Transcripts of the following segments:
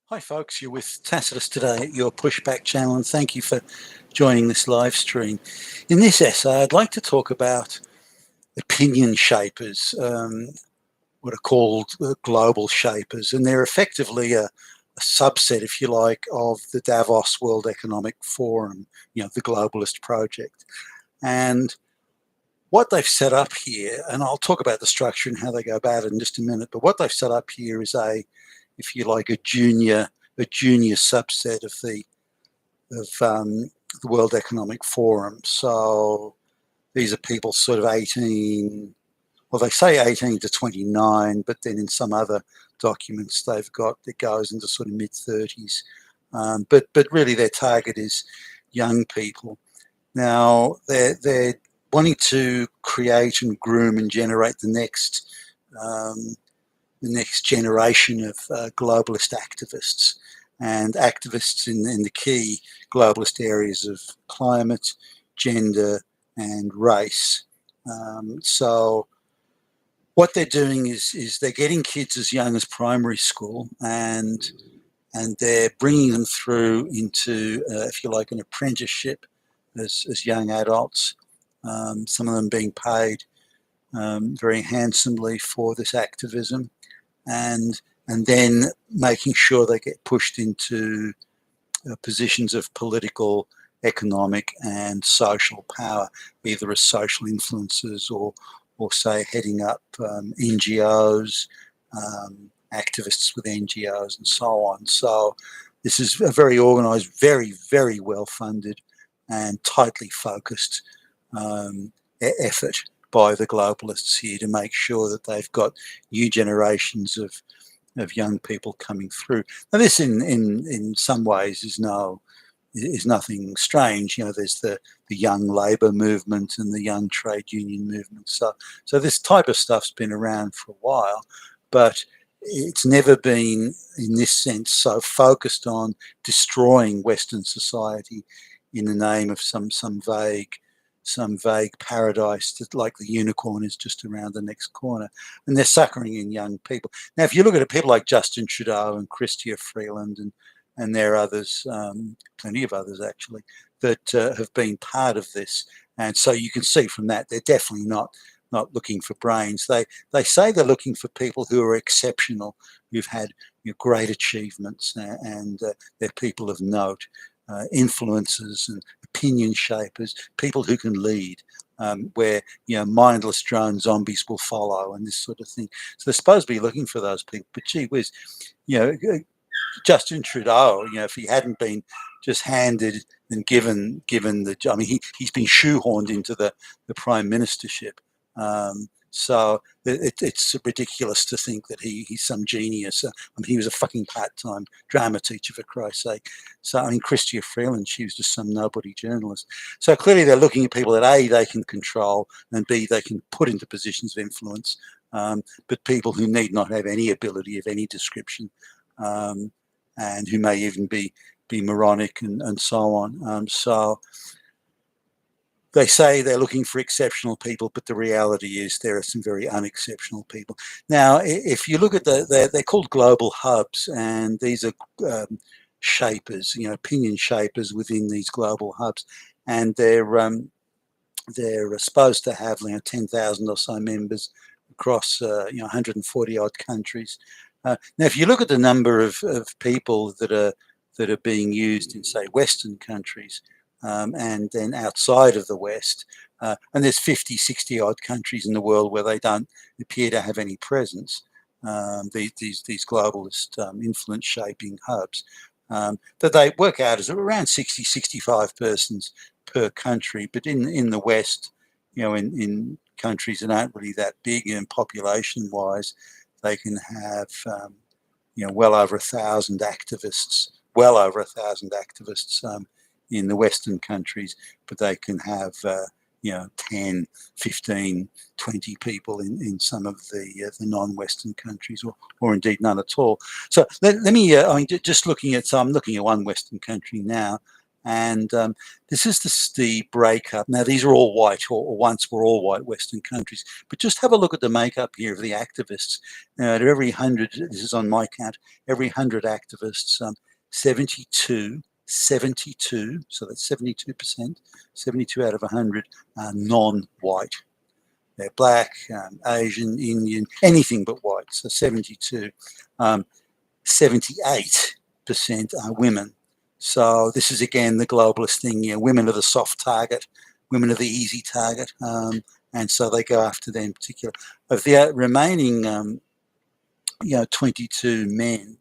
Hi folks, you're with Tacitus today at your Pushback channel, and thank you for joining this live stream. In this essay, I'd like to talk about opinion shapers, what are called global shapers, and they're effectively a subset, if you like, of the Davos World Economic Forum, the globalist project. And what they've set up here, and I'll talk about the structure and how they go about it in just a minute, but what they've set up here is if you like, a junior subset of the World Economic Forum. So these are people sort of 18, well, they say 18 to 29, but then in some other documents they've got that goes into sort of mid-30s. But really their target is young people. Now they're wanting to create and groom and generate the next generation of globalist activists, and activists in the key globalist areas of climate, gender, and race. So what they're doing is they're getting kids as young as primary school, and they're bringing them through into, if you like, an apprenticeship as young adults. Some of them being paid very handsomely for this activism, and then making sure they get pushed into positions of political, economic, and social power, either as social influencers or say heading up NGOs, activists with NGOs, and so on. So this is a very organised, very, very well funded and tightly focused effort by the globalists here to make sure that they've got new generations of young people coming through. Now, this in some ways is nothing strange. There's the young labour movement and the young trade union movement. So this type of stuff's been around for a while, but it's never been, in this sense, so focused on destroying Western society in the name of some vague paradise that, like, the unicorn is just around the next corner, and they're suckering in young people. Now, if you look at people like Justin Trudeau and Chrystia Freeland, and there are others, plenty of others actually, that have been part of this, and so you can see from that they're definitely not looking for brains. They say they're looking for people who are exceptional, who've had great achievements, and they're people of note, influencers and opinion shapers, people who can lead, where mindless drone zombies will follow, and this sort of thing. So they're supposed to be looking for those people. But gee whiz, Justin Trudeau, if he hadn't been just handed and given the job, I mean, he's been shoehorned into the prime ministership. So it's ridiculous to think that he's some genius. I mean, he was a fucking part-time drama teacher, for Christ's sake. So, I mean, Chrystia Freeland, she was just some nobody journalist. So clearly they're looking at people that A, they can control, and B, they can put into positions of influence, but people who need not have any ability of any description, and who may even be moronic and so on. So they say they're looking for exceptional people, but the reality is there are some very unexceptional people. Now, if you look at they're called global hubs, and these are shapers, opinion shapers within these global hubs, and they're supposed to have 10,000 or so members across 140 odd countries. Now, if you look at the number of people that are being used in, say, Western countries, and then outside of the West, and there's 50, 60 odd countries in the world where they don't appear to have any presence, these globalist influence shaping hubs, that they work out as around 60, 65 persons per country. But in the West, in countries that aren't really that big and population wise, they can have well over 1,000 activists, in the Western countries, but they can have 10, 15, 20 people in some of the non-Western countries, or indeed none at all. So let me, just looking at, so I'm looking at one Western country now, And this is the breakup. Now, these are all white, or once were all white Western countries. But just have a look at the makeup here of the activists. Out of every 100, this is on my count, every 100 activists, 72, so that's 72%, 72 out of 100 are non-white. They're black, Asian, Indian, anything but white. So 72. 78% are women. So this is again the globalist thing. Women are the soft target, women are the easy target, and so they go after them in particular. Of the remaining, 22 men,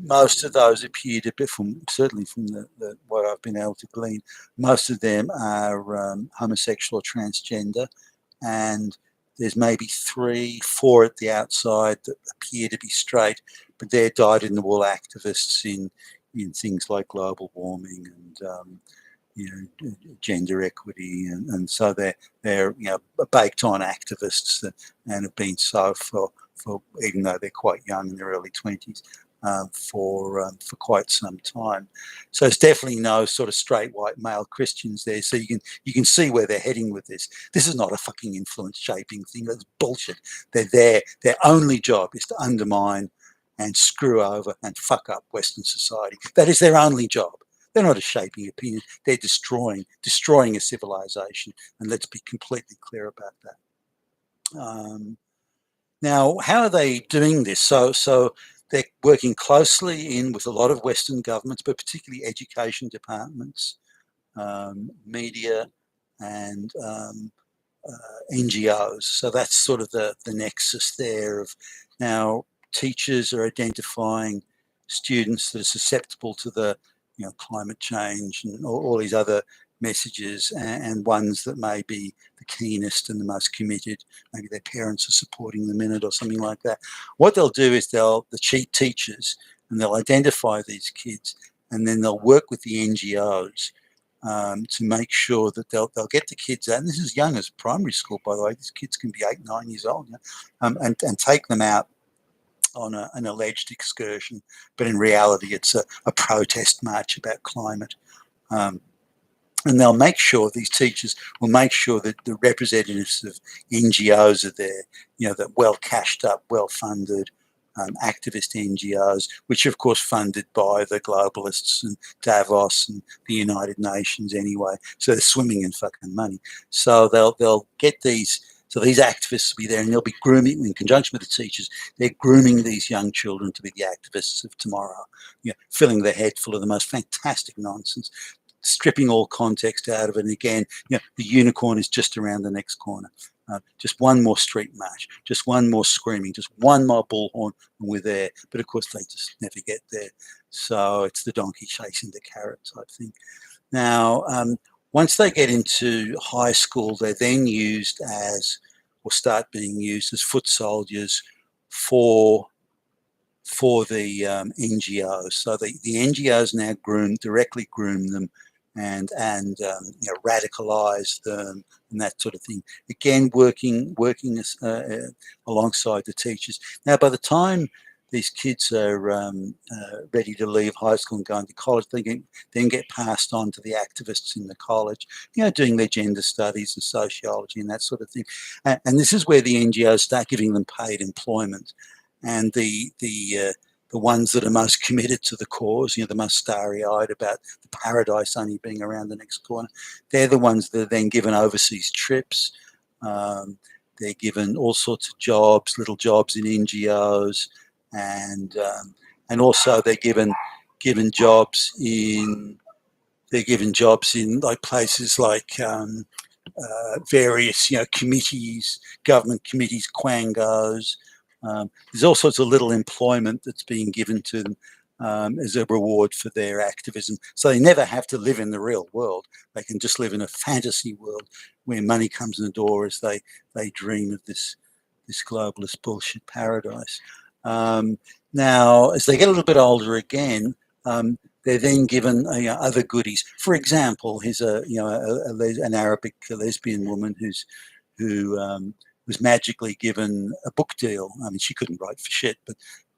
most of those appear to be, certainly from the what I've been able to glean, most of them are homosexual or transgender, and there's maybe 3, 4 at the outside that appear to be straight, but they're dyed-in-the-wool activists in things like global warming and gender equity, and so they're baked-on activists and have been so for even though they're quite young in their early 20s. For quite some time. So it's definitely no sort of straight white male Christians there. So you can see where they're heading with this. This is not a fucking influence shaping thing. That's bullshit. They're there. Their only job is to undermine and screw over and fuck up Western society. That is their only job. They're not a shaping opinion. They're destroying a civilization. And let's be completely clear about that. Now, how are they doing this? So they're working closely with a lot of Western governments, but particularly education departments, media, and NGOs. So that's sort of the nexus there. Now, teachers are identifying students that are susceptible to the climate change and all these other messages, and ones that may be the keenest and the most committed. Maybe their parents are supporting them in it or something like that. What they'll do is the cheat teachers, and they'll identify these kids, and then they'll work with the NGOs to make sure that they'll get the kids out. And this is as young as primary school, by the way. These kids can be 8, 9 years old, and take them out on an alleged excursion, but in reality it's a protest march about climate. And they'll make sure, these teachers will make sure that the representatives of NGOs are there, that well cashed up, well funded activist NGOs, which are of course funded by the globalists and Davos and the United Nations anyway. So they're swimming in fucking money. So they'll get these. So these activists will be there, and they'll be grooming, in conjunction with the teachers, they're grooming these young children to be the activists of tomorrow, filling their head full of the most fantastic nonsense, stripping all context out of it. And again, the unicorn is just around the next corner. Just one more street march, just one more screaming, just one more bullhorn, and we're there. But of course, they just never get there. So it's the donkey chasing the carrot type thing. Now, once they get into high school, they're then used or start being used as foot soldiers for the NGOs. So the NGOs now directly groom them and radicalize them and that sort of thing. Again, working alongside the teachers. Now, by the time these kids are ready to leave high school and go into college, they then get passed on to the activists in the college, doing their gender studies and sociology and that sort of thing. And this is where the NGOs start giving them paid employment. And the ones that are most committed to the cause, the most starry-eyed about the paradise only being around the next corner, they're the ones that are then given overseas trips. They're given all sorts of jobs, little jobs in NGOs, and also they're given jobs in like places like various committees, government committees, quangos. There's all sorts of little employment that's being given to them as a reward for their activism. So they never have to live in the real world. They can just live in a fantasy world where money comes in the door as they dream of this globalist bullshit paradise. Now, as they get a little bit older again, they're then given other goodies. For example, here's an Arabic lesbian woman who was magically given a book deal. I mean, she couldn't write for shit,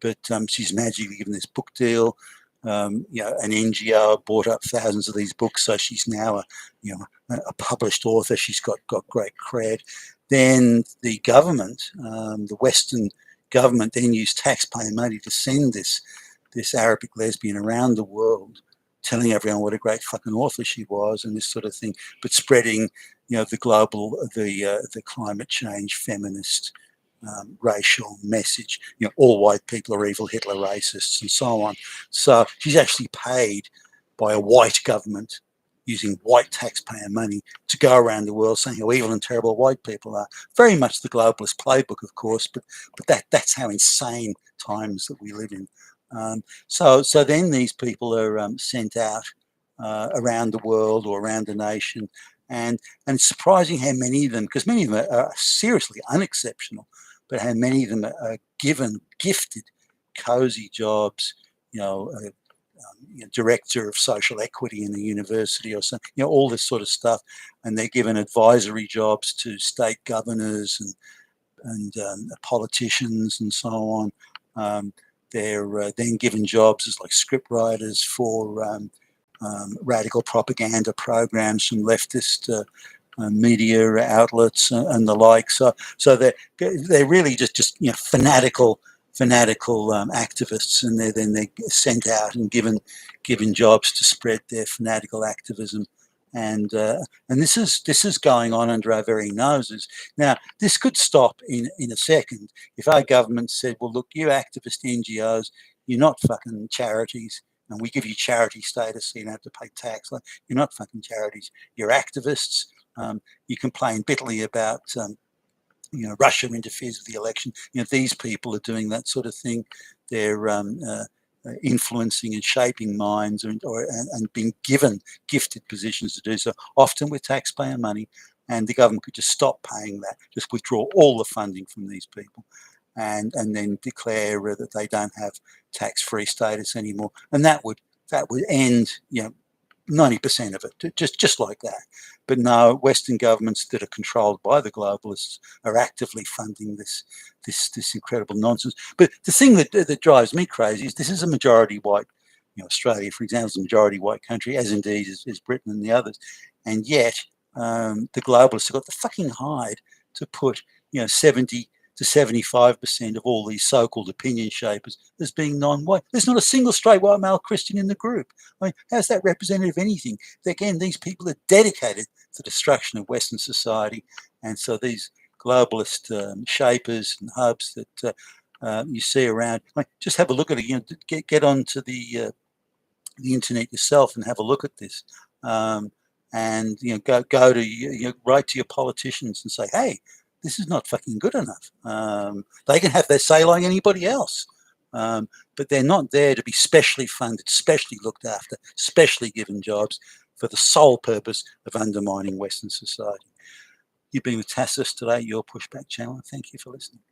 but she's magically given this book deal. an NGO bought up thousands of these books, so she's now a published author. She's got great cred. Then the government, the Western government, then used taxpayer money to send this Arabic lesbian around the world, telling everyone what a great fucking author she was and this sort of thing, but spreading, the climate change feminist racial message. All white people are evil, Hitler racists, and so on. So she's actually paid by a white government using white taxpayer money to go around the world saying how evil and terrible white people are. Very much the globalist playbook, of course, but that's how insane times that we live in. So then these people are sent out around the world or around the nation, and it's surprising how many of them, because many of them are seriously unexceptional, but how many of them are gifted cozy jobs, director of social equity in a university or something, all this sort of stuff, and they're given advisory jobs to state governors and politicians and so on. They're then given jobs as like script writers for radical propaganda programs from leftist media outlets and the like. So they're really just fanatical activists, and they're sent out and given jobs to spread their fanatical activism. And this is going on under our very noses. Now, this could stop in a second if our government said, well, look, you activist NGOs, you're not fucking charities, and we give you charity status so you don't have to pay tax. Like, you're not fucking charities, you're activists. You complain bitterly about Russia interferes with the election. These people are doing that sort of thing. They're influencing and shaping minds and being gifted positions to do so, often with taxpayer money. And the government could just stop paying that, just withdraw all the funding from these people, and then declare that they don't have tax-free status anymore. And that would end 90% of it, just like that. But no, Western governments that are controlled by the globalists are actively funding this incredible nonsense. But the thing that drives me crazy is this is a majority white, Australia, for example, is a majority white country, as indeed is Britain and the others. And yet the globalists have got the fucking hide to put 70 to 75% of all these so-called opinion shapers as being non-white. There's not a single straight white male Christian in the group. I mean, how's that representative of anything? Again, these people are dedicated to the destruction of Western society, and so these globalist shapers and hubs that you see around, just have a look at it. Get onto the internet yourself and have a look at this, and go to write to your politicians and say, hey, this is not fucking good enough. They can have their say like anybody else, but they're not there to be specially funded, specially looked after, specially given jobs for the sole purpose of undermining Western society. You've been with Tassos today, your Pushback channel. Thank you for listening.